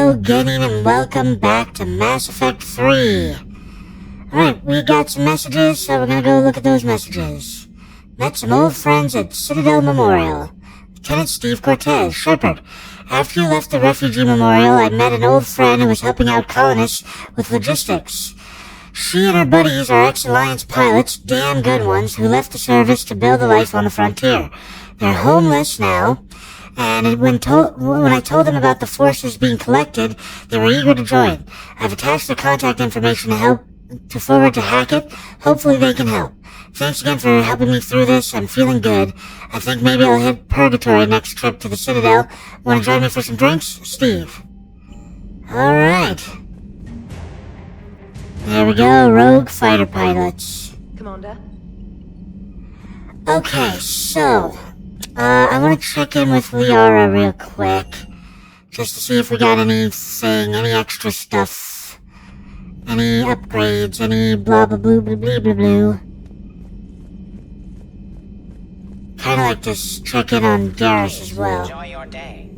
Hello, gaming, and welcome back to Mass Effect 3. Alright, we got some messages, so we're gonna go look at those messages. Met some old friends at Citadel Memorial. Lieutenant Steve Cortez, Shepard. After you left the refugee memorial, I met an old friend who was helping out colonists with logistics. She and her buddies are ex-Alliance pilots, damn good ones, who left the service to build a life on the frontier. They're homeless now, and when I told them about the forces being collected, they were eager to join. I've attached their contact information to forward to Hackett. Hopefully they can help. Thanks again for helping me through this. I'm feeling good. I think maybe I'll hit Purgatory next trip to the Citadel. Want to join me for some drinks? Steve. Alright. There we go, rogue fighter pilots. Commander. Okay, so I want to check in with Liara real quick, just to see if we got anything, any extra stuff, any upgrades, any blah blah blah blah blah blah blah. Kind of like to check in on Garrus as well. Enjoy your day.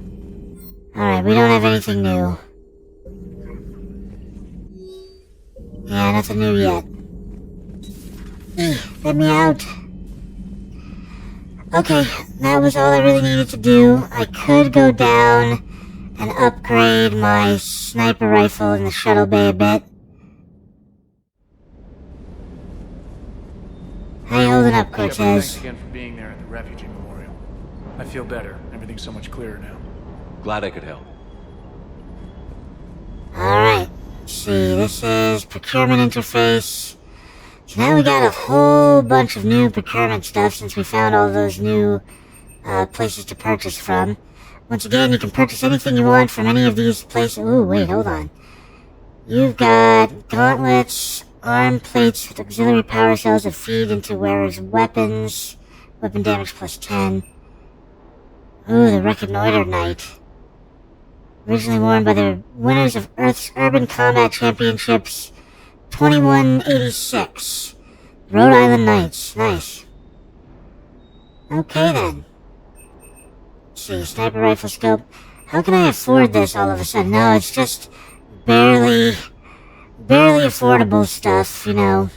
Alright, we don't have anything new. Yeah, nothing new yet. Let me out. Okay, that was all I really needed to do. I could go down and upgrade my sniper rifle in the shuttle bay a bit. How you holding up, Cortez? Thanks again for being there at the refugee memorial. I feel better. Everything's so much clearer now. Glad I could help. Alright, let's see, this is procurement interface. So now we got a whole bunch of new procurement stuff since we found all those new places to purchase from. Once again, you can purchase anything you want from any of these places. Ooh, wait, hold on. You've got gauntlets, arm plates with auxiliary power cells that feed into wearers' weapons. Weapon damage plus 10. Ooh, the Reconnoiter Knight. Originally worn by the winners of Earth's Urban Combat Championships 2186. Rhode Island Knights. Nice. Okay then. Let's see, sniper rifle scope. How can I afford this all of a sudden? No, it's just barely affordable stuff, you know.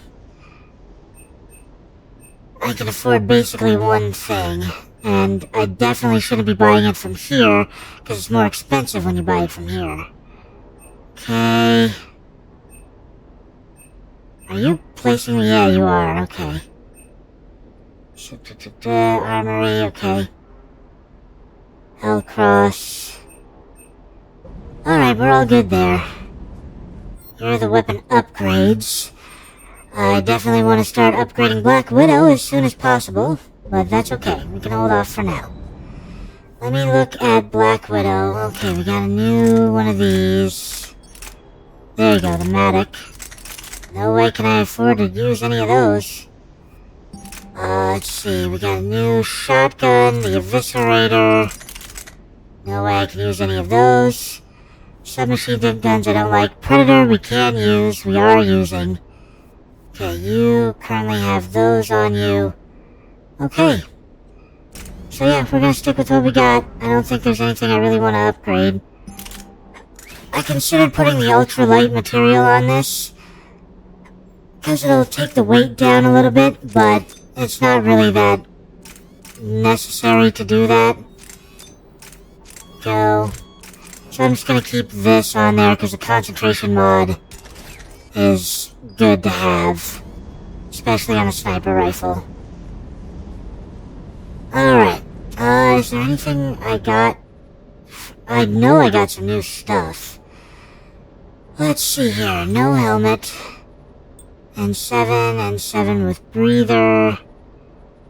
I can afford basically one thing, and I definitely shouldn't be buying it from here, because it's more expensive when you buy it from here. Okay. Are you placing me? Yeah, you are. Okay. Armory, okay. Hellcross. Alright, we're all good there. Here are the weapon upgrades. I definitely want to start upgrading Black Widow as soon as possible, but that's okay. We can hold off for now. Let me look at Black Widow. Okay, we got a new one of these. There you go, the Matic. No way can I afford to use any of those. Let's see, we got a new shotgun, the Eviscerator. No way I can use any of those. Submachine guns I don't like. Predator we can use, we are using. Okay, you currently have those on you. Okay. So yeah, we're gonna stick with what we got. I don't think there's anything I really want to upgrade. I considered putting the ultralight material on this, because it'll take the weight down a little bit, but it's not really that necessary to do that. So I'm just going to keep this on there, because the concentration mod is good to have, especially on a sniper rifle. Alright, is there anything I got? I know I got some new stuff. Let's see here, no helmet. And 7 with breather.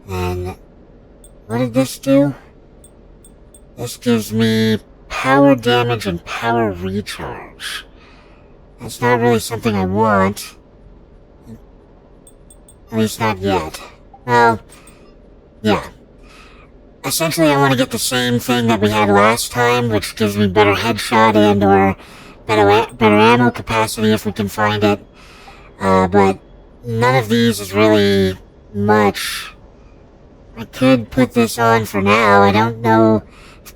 And what did this do? This gives me power damage and power recharge. That's not really something I want. At least not yet. Well, yeah. Essentially I want to get the same thing that we had last time, which gives me better headshot and or better ammo capacity if we can find it. But none of these is really much. I could put this on for now. I don't know if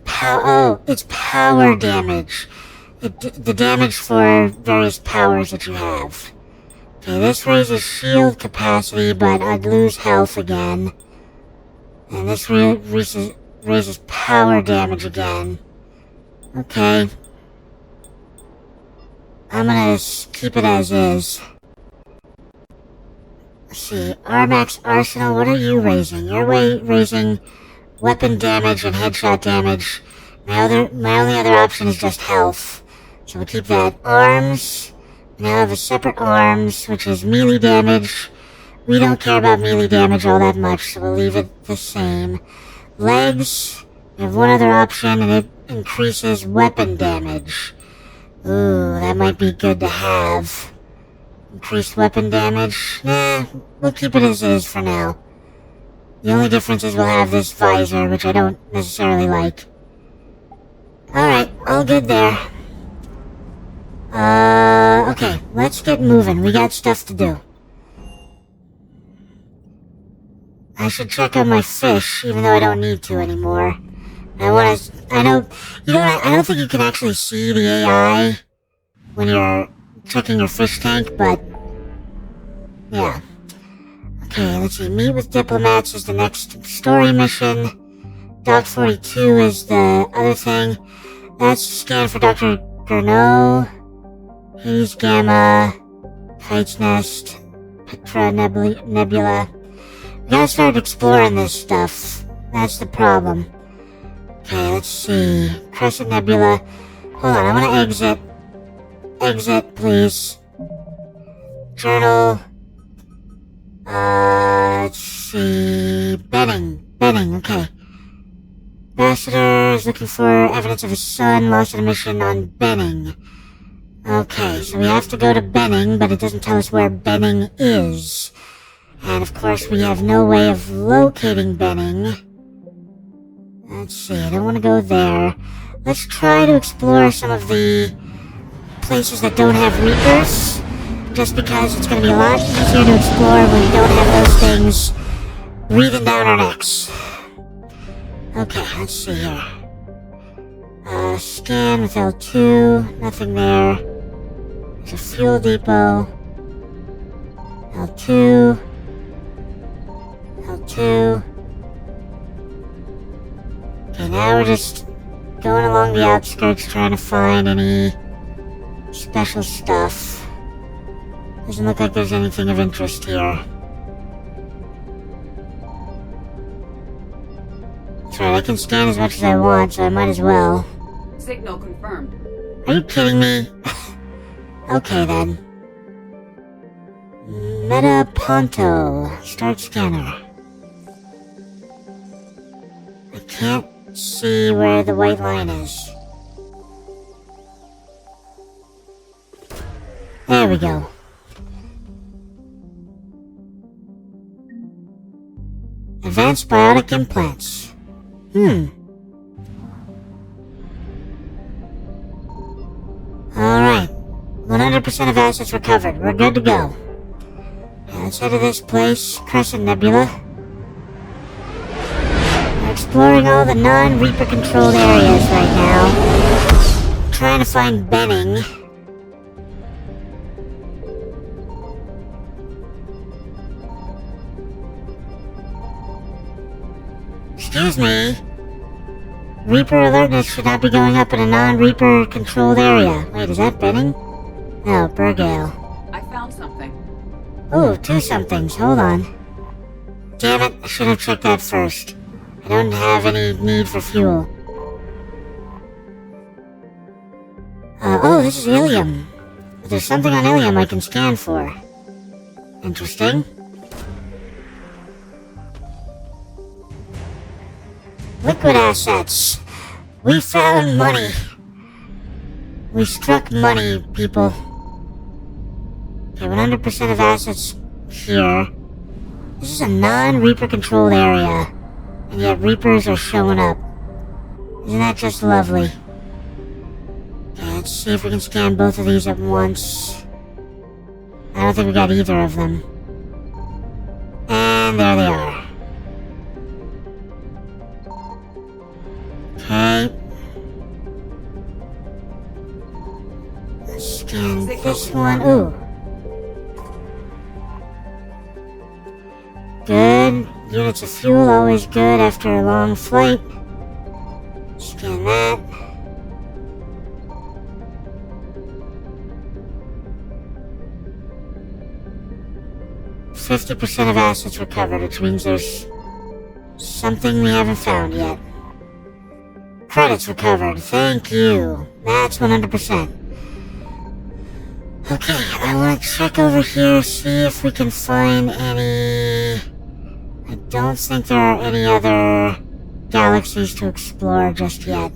it's power damage. the damage for various powers that you have. Okay, this raises shield capacity, but I'd lose health again. And this raises power damage again. Okay. I'm gonna keep it as is. Let's see, Armax Arsenal, what are you raising? You're raising weapon damage and headshot damage. My only other option is just health. So we'll keep that. Arms. Now I have a separate arms, which is melee damage. We don't care about melee damage all that much, so we'll leave it the same. Legs. We have one other option, and it increases weapon damage. Ooh, that might be good to have. Increased weapon damage? Nah, we'll keep it as is for now. The only difference is we'll have this visor, which I don't necessarily like. Alright, all good there. Okay, let's get moving. We got stuff to do. I should check on my fish, even though I don't need to anymore. I don't think you can actually see the AI when you're checking your fish tank, but yeah. Okay, let's see. Meet with diplomats is the next story mission. Doc 42 is the other thing. That's scan for Dr. Gurno. Hades Gamma. Kite's Nest. Petra Nebula. We gotta start exploring this stuff. That's the problem. Okay, let's see. Crescent Nebula. Hold on, I wanna exit. Exit, please. Journal. Let's see. Benning, okay. Ambassador is looking for evidence of his son lost in a mission on Benning. Okay, so we have to go to Benning, but it doesn't tell us where Benning is. And of course, we have no way of locating Benning. Let's see, I don't want to go there. Let's try to explore some of the places that don't have Reapers. Just because it's going to be a lot easier to explore when we don't have those things breathing down our necks. Okay, let's see here. Scan with L2, nothing there. There's a fuel depot. L2. Okay, now we're just going along the outskirts trying to find any special stuff. Doesn't look like there's anything of interest here. That's right, I can scan as much as I want, so I might as well. Signal confirmed. Are you kidding me? Okay then. Meta Ponto. Start scanner. I can't see where the white line is. There we go. Advanced biotic implants. Alright. 100% of assets recovered. We're good to go. Now let's head to this place, Crescent Nebula. We're exploring all the non-Reaper controlled areas right now. I'm trying to find Benning. Excuse me. Reaper alertness should not be going up in a non-Reaper controlled area. Wait, is that Benning? No, Burgale. I found something. Ooh, two somethings. Hold on. Damn it, I should have checked that first. I don't have any need for fuel. Oh, this is Ilium. But there's something on Ilium I can scan for. Interesting. Liquid assets. We found money. We struck money, people. Okay, 100% of assets here. This is a non-Reaper controlled area. And yet Reapers are showing up. Isn't that just lovely? Okay, let's see if we can scan both of these at once. I don't think we got either of them. And there they are. Okay. Scan this one. Ooh. Good. Units of fuel, always good after a long flight. Scan that. %50 of assets recovered, which means there's something we haven't found yet. Credits recovered. Thank you. That's 100%. Okay, I want to check over here, see if we can find any... I don't think there are any other galaxies to explore just yet.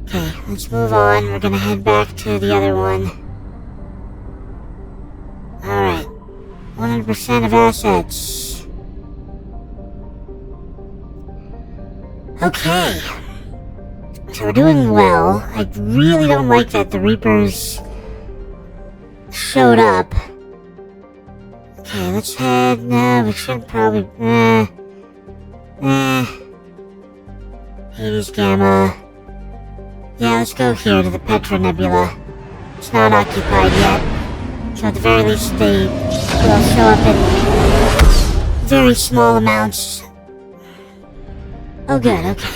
Okay, let's move on. We're gonna head back to the other one. Alright. 100% of assets. Okay. So we're doing well. I really don't like that the Reapers showed up. Okay, let's head. No, we should probably. Hades Gamma. Yeah, let's go here to the Petra Nebula. It's not occupied yet. So at the very least, they will show up in very small amounts. Oh, good, okay.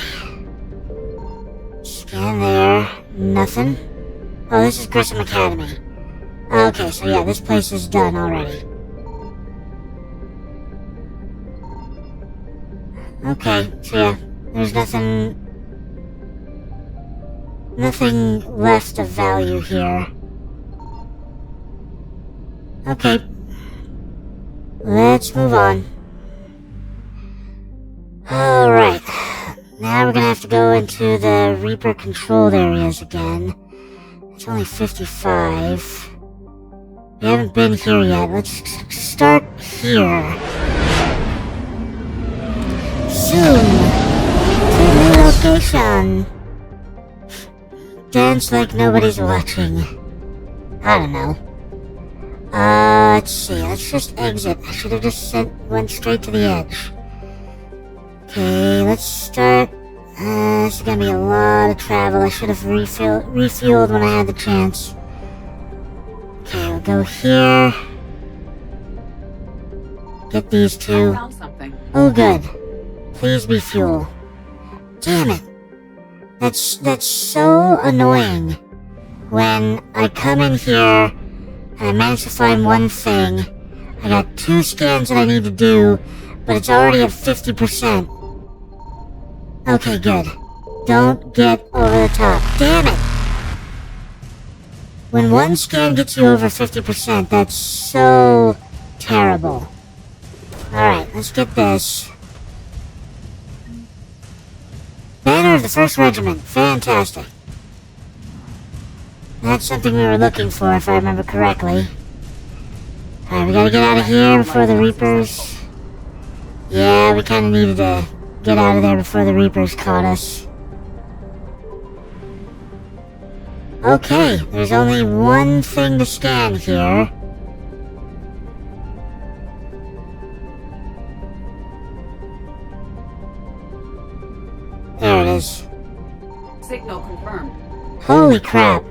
Scan there. Nothing. Oh, this is Grissom Academy. Okay, so yeah, this place is done already. Okay, so yeah, there's nothing left of value here. Okay, let's move on. Alright, now we're gonna have to go into the Reaper controlled areas again. It's only 55. We haven't been here yet. Let's start here. Soon to a new location. Dance like nobody's watching. I don't know. Let's see. Let's just exit. I should have just went straight to the edge. Okay, let's start. This is gonna be a lot of travel. I should have refueled when I had the chance. Okay, we'll go here. Get these two. I found something. Oh, good. Please be fuel. Damn it. That's so annoying. When I come in here and I manage to find one thing, I got 2 scans that I need to do, but it's already at 50%. Okay, good. Don't get over the top. Damn it! When one scan gets you over 50%, that's so terrible. Alright, let's get this. Banner of the 1st Regiment. Fantastic. That's something we were looking for, if I remember correctly. Alright, we gotta get out of here before the Reapers... Yeah, we kinda needed to get out of there before the Reapers caught us. Okay, there's only one thing to scan here. There it is. Signal confirmed. Holy crap.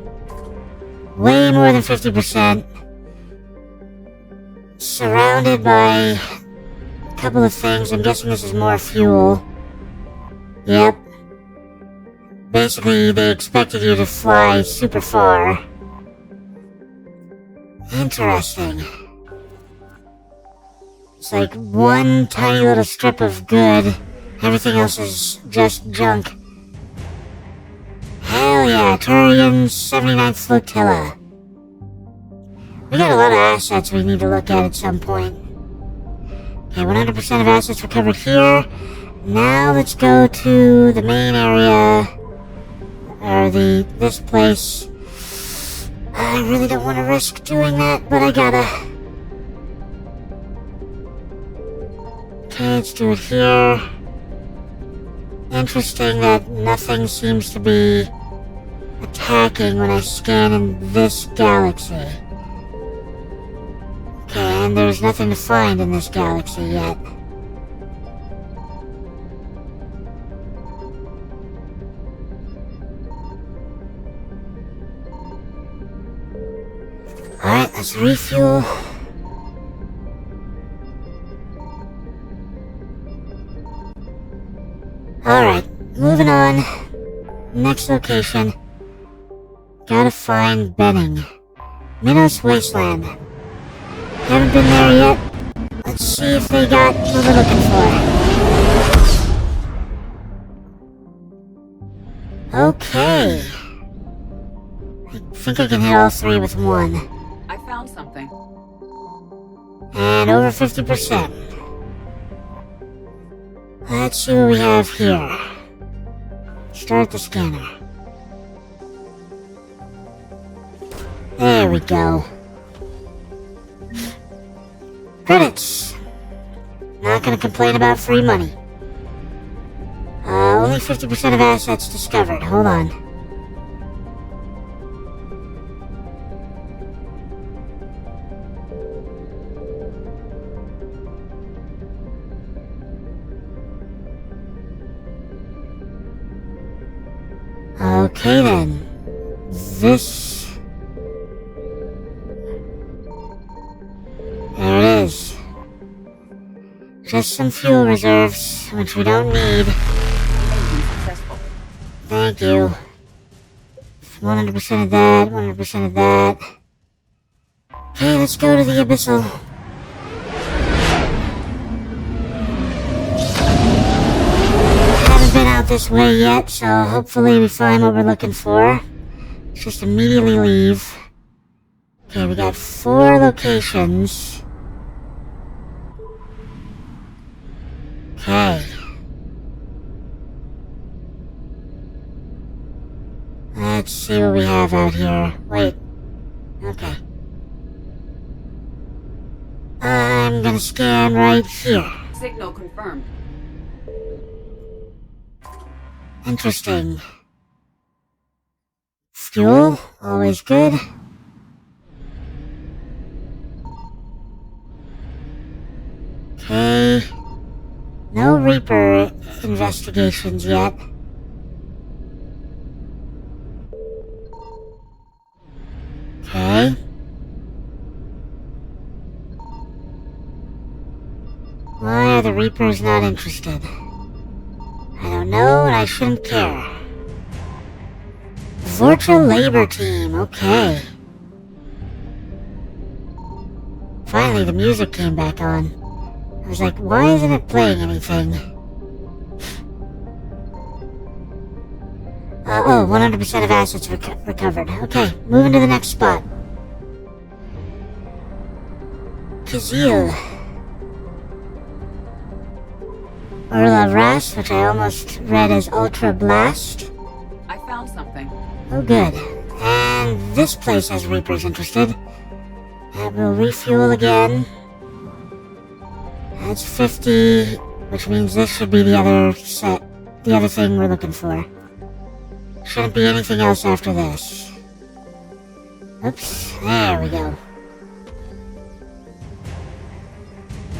Way more than 50%. Surrounded by a couple of things. I'm guessing this is more fuel. Yep. Basically, they expected you to fly super far. Interesting. It's like one tiny little strip of good. Everything else is just junk. Hell yeah, Turian's 79th Flotilla. We got a lot of assets we need to look at some point. Okay, 100% of assets recovered here. Now let's go to the main area. Or this place. I really don't want to risk doing that, but I gotta. Okay, let's do it here. Interesting that nothing seems to be attacking when I scan in this galaxy. Okay, and there's nothing to find in this galaxy yet. Alright, let's refuel. Alright, moving on. Next location. Gotta find Benning. Minos Wasteland. Haven't been there yet. Let's see if they got what we're looking for. Okay. I think I can hit all three with one. I found something. And over 50%. Let's see what we have here. Start the scanner. There we go. Credits. Not gonna complain about free money. Only 50% of assets discovered. Hold on. Okay then. This... There it is. Just some fuel reserves, which we don't need. Successful. Thank you. 100% of that, 100% of that. Okay, let's go to the Abyssal. Haven't been out this way yet, so hopefully we find what we're looking for. Let's just immediately leave. Okay, we got 4 locations. Okay. Let's see what we have out here. Wait. Okay. I'm gonna scan right here. Signal confirmed. Interesting. Fuel, always good. Okay. No Reaper investigations yet. Okay. Why are the Reapers not interested? I don't know, and I shouldn't care. Vorcha Labor Team, okay. Finally, the music came back on. I was like, why isn't it playing anything? Oh, 100% of assets recovered. Okay, moving to the next spot. Kazil. Urla Ras, which I almost read as Ultra Blast. I found something. Oh, good. And this place has Reapers interested. And we'll refuel again. That's 50, which means this should be the other thing we're looking for. Shouldn't be anything else after this. Oops, there we go.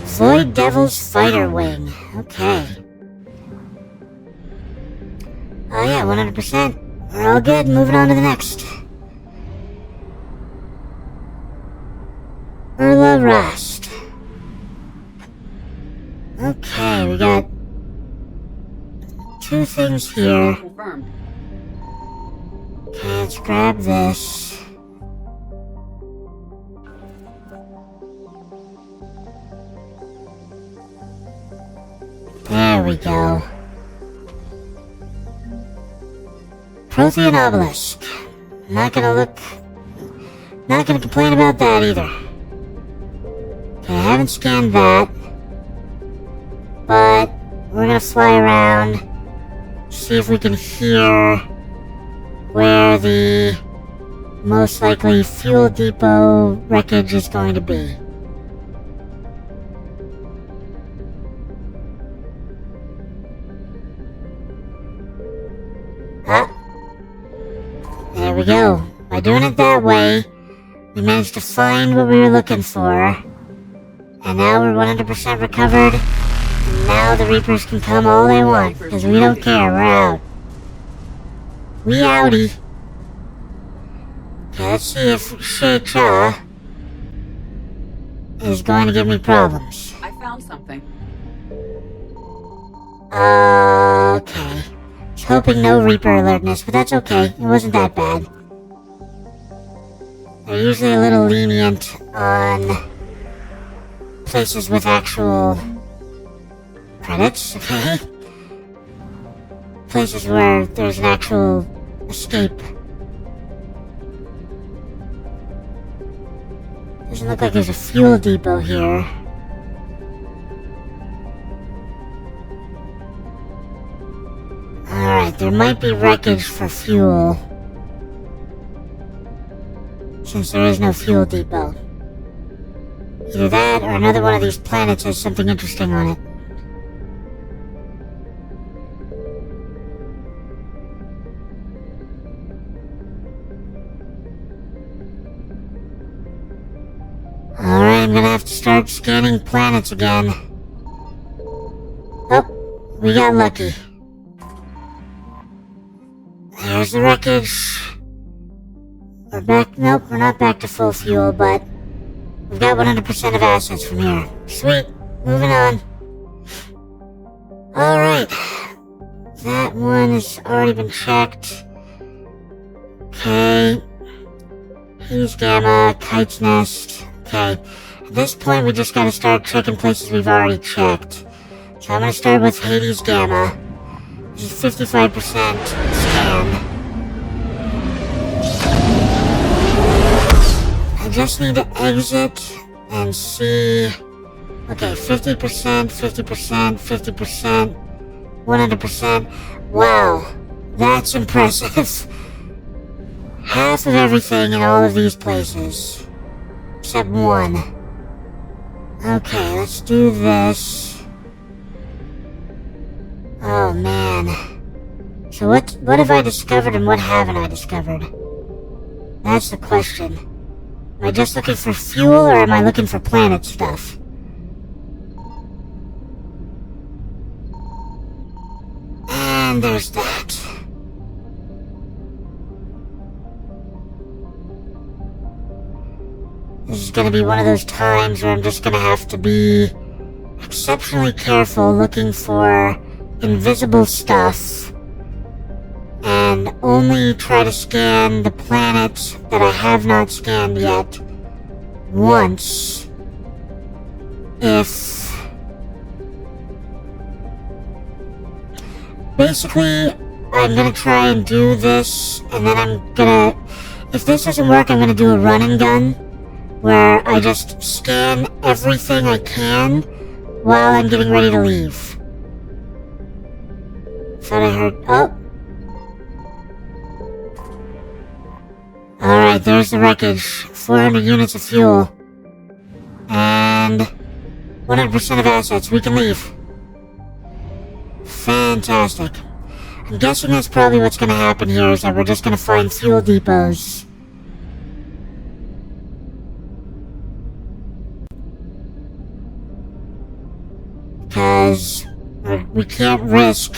Void Devil's Fighter Wing. Okay. Oh yeah, 100%. We're all good. Moving on to the next. Urla Rast. Okay, we got 2 things here. Confirmed. Okay, let's grab this. There we go. Prothean Obelisk. Not gonna complain about that either. Okay, I haven't scanned that. But we're gonna fly around, see if we can hear where the most likely fuel depot wreckage is going to be. Ah. There we go. By doing it that way, we managed to find what we were looking for. And now we're 100% recovered. And now the Reapers can come all they want, because we don't care, we're out. We outie. Okay, let's see if Shay Cha is going to give me problems. I found something. Okay. I was hoping no Reaper alertness, but that's okay. It wasn't that bad. They're usually a little lenient on places with actual credits, okay? Places where there's an actual escape. Doesn't look like there's a fuel depot here. Alright, there might be wreckage for fuel, since there is no fuel depot. Either that, or another one of these planets has something interesting on it. Alright, I'm gonna have to start scanning planets again. Oh, we got lucky. There's the wreckage. We're back. Nope, we're not back to full fuel, but we've got 100% of assets from here. Sweet. Moving on. Alright. That one has already been checked. Okay. Hades Gamma, Kite's Nest. Okay. At this point, we just gotta start checking places we've already checked. So I'm gonna start with Hades Gamma. This is 55% scan. I just need to exit and see. Okay, 50%, 50%, 50%, 100%. Wow, that's impressive. Half of everything in all of these places. Except one. Okay, let's do this. Oh man. So what have I discovered and what haven't I discovered? That's the question. Am I just looking for fuel or am I looking for planet stuff? And there's that. This is gonna be one of those times where I'm just gonna have to be exceptionally careful looking for invisible stuff and only try to scan the planets that I have not scanned yet once if basically I'm gonna try and do this and then I'm gonna, if this doesn't work, I'm gonna do a run and gun where I just scan everything I can while I'm getting ready to leave. Thought I heard. Oh! Alright, there's the wreckage. 400 units of fuel. And 100% of assets. We can leave. Fantastic. I'm guessing that's probably what's gonna happen here, is that we're just gonna find fuel depots. Because we can't risk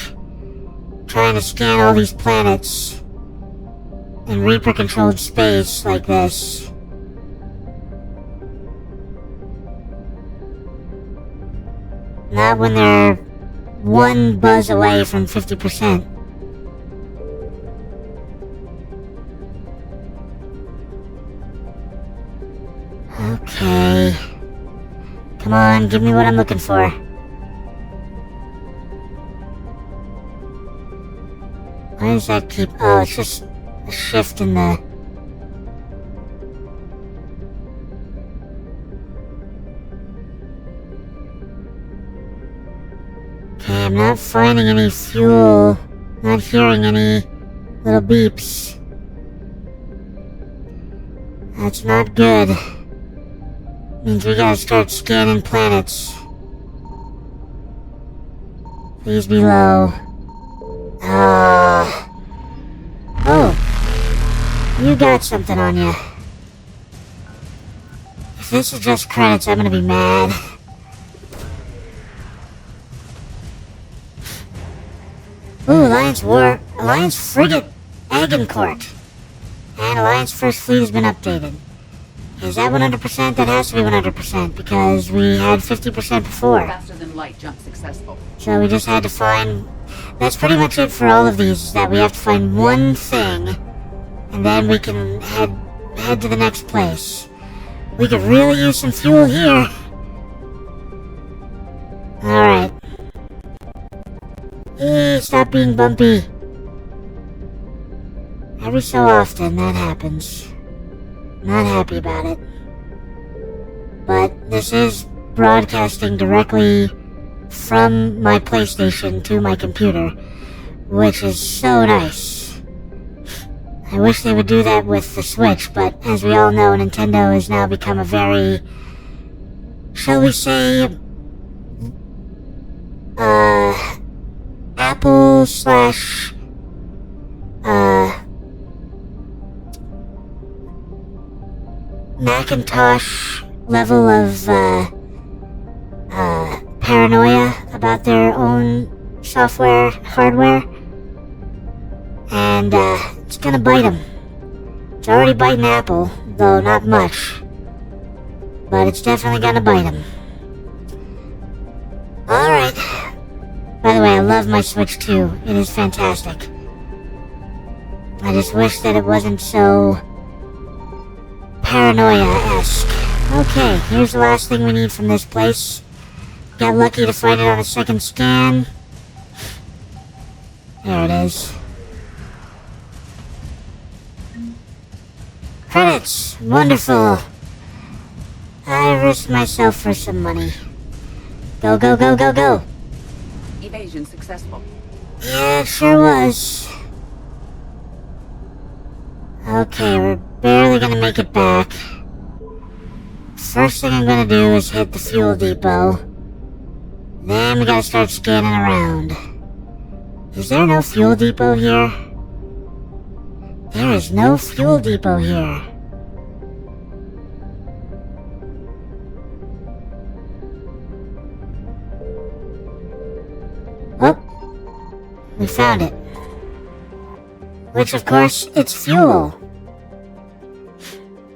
trying to scan all these planets in Reaper-controlled space like this. Not when they're one buzz away from 50%. Okay. Come on, give me what I'm looking for. Why does that keep... Oh, it's just a shift in the... Okay, I'm not finding any fuel. Not hearing any little beeps. That's not good. Means we gotta start scanning planets. Please be low. Oh, you got something on you. If this is just credits, I'm gonna be mad. Ooh, Alliance Frigate Agincourt. And Alliance First Fleet has been updated. Is that 100%? That has to be 100% because we had 50% before. Faster than light jump successful. So we just had to find... That's pretty much it for all of these, is that we have to find one thing, and then we can head to the next place. We could really use some fuel here. Alright. Stop being bumpy. Every so often that happens. Not happy about it. But this is broadcasting directly from my PlayStation to my computer, which is so nice. I wish they would do that with the Switch, but as we all know, Nintendo has now become a very, shall we say, Apple slash, Macintosh level of, paranoia about their own software, hardware, and, it's gonna bite them. It's already biting Apple, though not much, but it's definitely gonna bite them. Alright. By the way, I love my Switch 2. It is fantastic. I just wish that it wasn't so paranoia-esque. Okay, here's the last thing we need from this place. Got lucky to find it on a second scan. There it is. Credits! Wonderful! I risked myself for some money. Go, go, go, go, go! Evasion successful. Yeah, it sure was. Okay, we're barely gonna make it back. First thing I'm gonna do is hit the fuel depot. Then we gotta start scanning around. Is there no fuel depot here? There is no fuel depot here. Oh, we found it. Which, of course, it's fuel.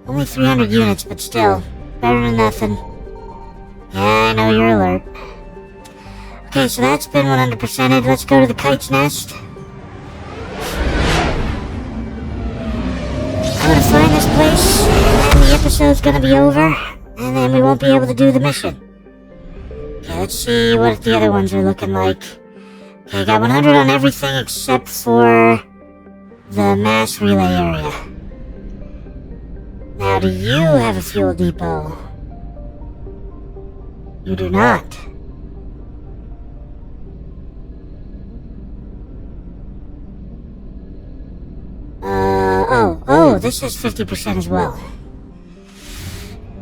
Only 300 units, but still, better than nothing. Yeah, I know you're alert. Okay, so that's been 100%ed. Let's go to the kite's nest. I'm gonna find this place, and then the episode's gonna be over, and then we won't be able to do the mission. Okay, let's see what the other ones are looking like. Okay, I got 100 on everything except for the mass relay area. Now, do you have a fuel depot? You do not. Oh, this is 50% as well.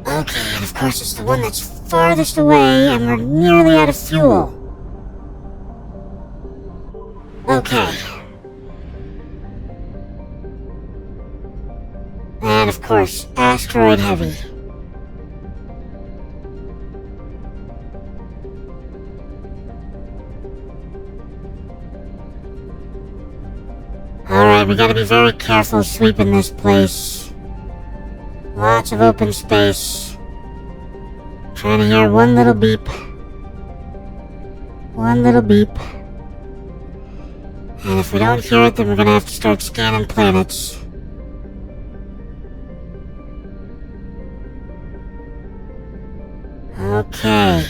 Okay, and of course it's the one that's farthest away, and we're nearly out of fuel. Okay. And of course, asteroid heavy. Alright, we gotta be very careful sweeping this place. Lots of open space. Trying to hear one little beep. One little beep. And if we don't hear it, then we're gonna have to start scanning planets. Okay.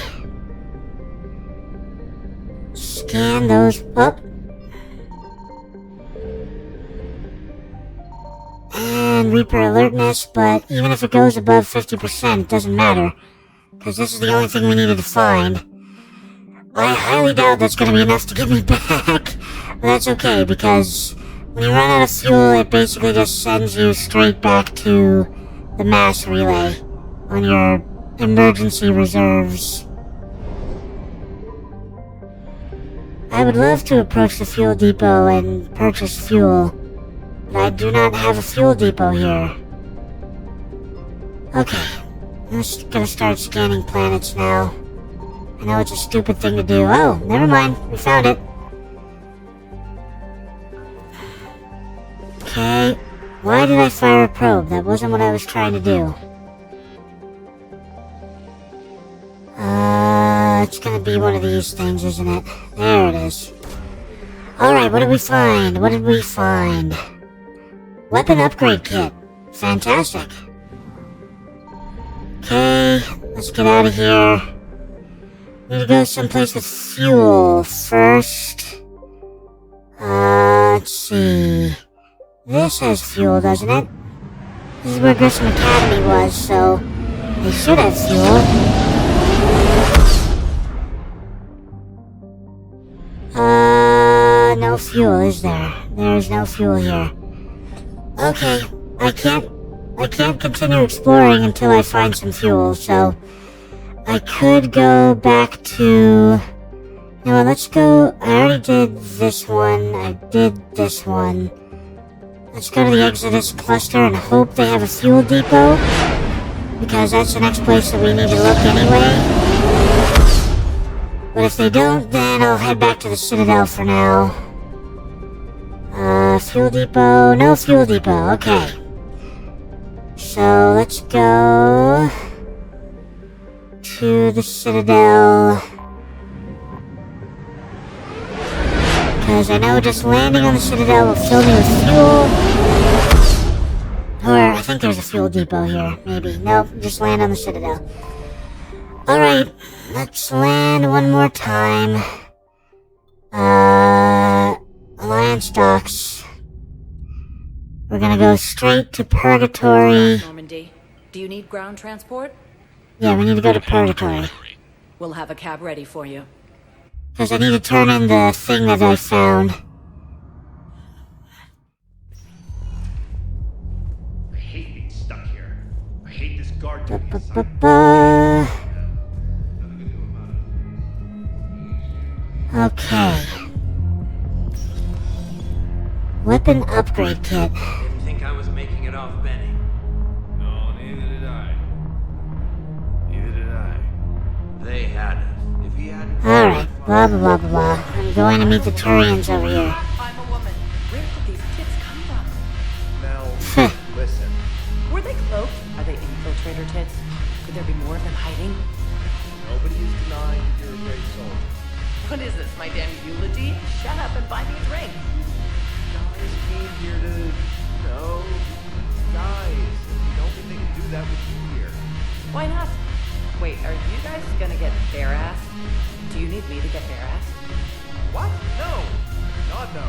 Scan those up. And Reaper alertness, but even if it goes above 50%, it doesn't matter. Because this is the only thing we needed to find. I highly doubt that's going to be enough to get me back. But that's okay, because when you run out of fuel, it basically just sends you straight back to the mass relay on your emergency reserves. I would love to approach the fuel depot and purchase fuel, but I do not have a fuel depot here. Okay, I'm just gonna start scanning planets now. I know it's a stupid thing to do. Oh, never mind, we found it. Okay, why did I fire a probe? That wasn't what I was trying to do. It's gonna be one of these things, isn't it? There it is. Alright, what did we find? What did we find? Weapon upgrade kit. Fantastic. Okay, let's get out of here. Need to go someplace with fuel first. Let's see. This has fuel, doesn't it? This is where Grissom Academy was, so they should have fuel. No fuel, is there? There's no fuel here. Okay, I can't continue exploring until I find some fuel, so I could go back to... No, let's go... I already did this one. I did this one. Let's go to the Exodus cluster and hope they have a fuel depot, because that's the next place that we need to look anyway. But if they don't, then I'll head back to the Citadel for now. Fuel depot? No fuel depot, okay. So, let's go to the Citadel. Because I know just landing on the Citadel will fill me with fuel. Or, I think there's a fuel depot here, maybe. Nope, just land on the Citadel. Alright, let's land one more time. Alliance docks. We're gonna go straight to Purgatory. Normandy, do you need ground transport? Yeah, we need to go to Purgatory. We'll have a cab ready for you. Because I need to turn in the thing that I found. I hate being stuck here. I hate this guard doing his Okay. Weapon upgrade kit. Didn't think I was making it off, Benny. No, neither did I. Neither did I. They had it. If he hadn't... Alright, blah blah blah blah blah. I'm going to meet the Turians over here. I'm a woman. Where did these tits come from? Mel, listen. Were they cloaked? Are they infiltrator tits? Could there be more of them hiding? Nobody is denying that you're a great soldier. What is this, my damn eulogy? Shut up and buy me a drink. Guys came here to, guys. I don't think they can do that with you here. Why not? Wait, are you guys gonna get bare-assed? Do you need me to get bare-assed? What? No. God, no.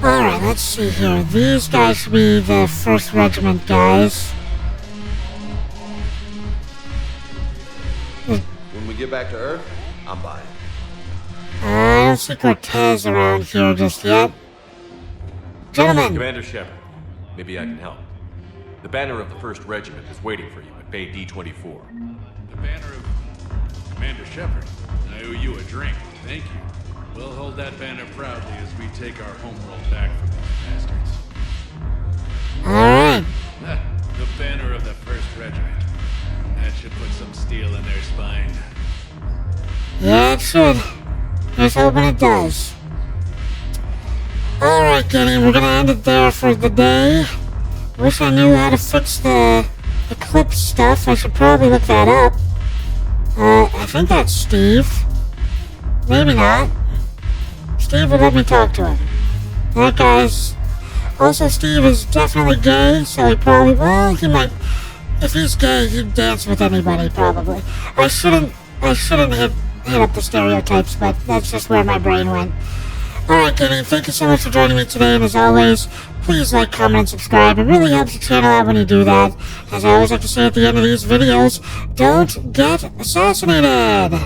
Alright, let's see here. These guys should be the 1st Regiment guys. When we get back to Earth, I'm buying. I don't see Cortez around here just yet. Gentlemen! Commander Shepard, maybe I can help. The banner of the 1st Regiment is waiting for you at Bay D-24. The banner of Commander Shepard. I owe you a drink. Thank you. We'll hold that banner proudly as we take our homeworld back from these bastards. Alright. The banner of the 1st Regiment. That should put some steel in their spine. Yeah, it should. Here's hoping it does. Alright, Kenny, we're gonna end it there for the day. Wish I knew how to fix the Eclipse stuff. I should probably look that up. I think that's Steve. Maybe not. Steve would let me talk to him. That guy's... Also, Steve is definitely gay, so he probably... Well, he might... If he's gay, he'd dance with anybody, probably. I shouldn't hit up the stereotypes, but that's just where my brain went. Alright, Kenny, thank you so much for joining me today, and as always, please like, comment, and subscribe. It really helps the channel out when you do that. As I always like to say at the end of these videos, don't get assassinated!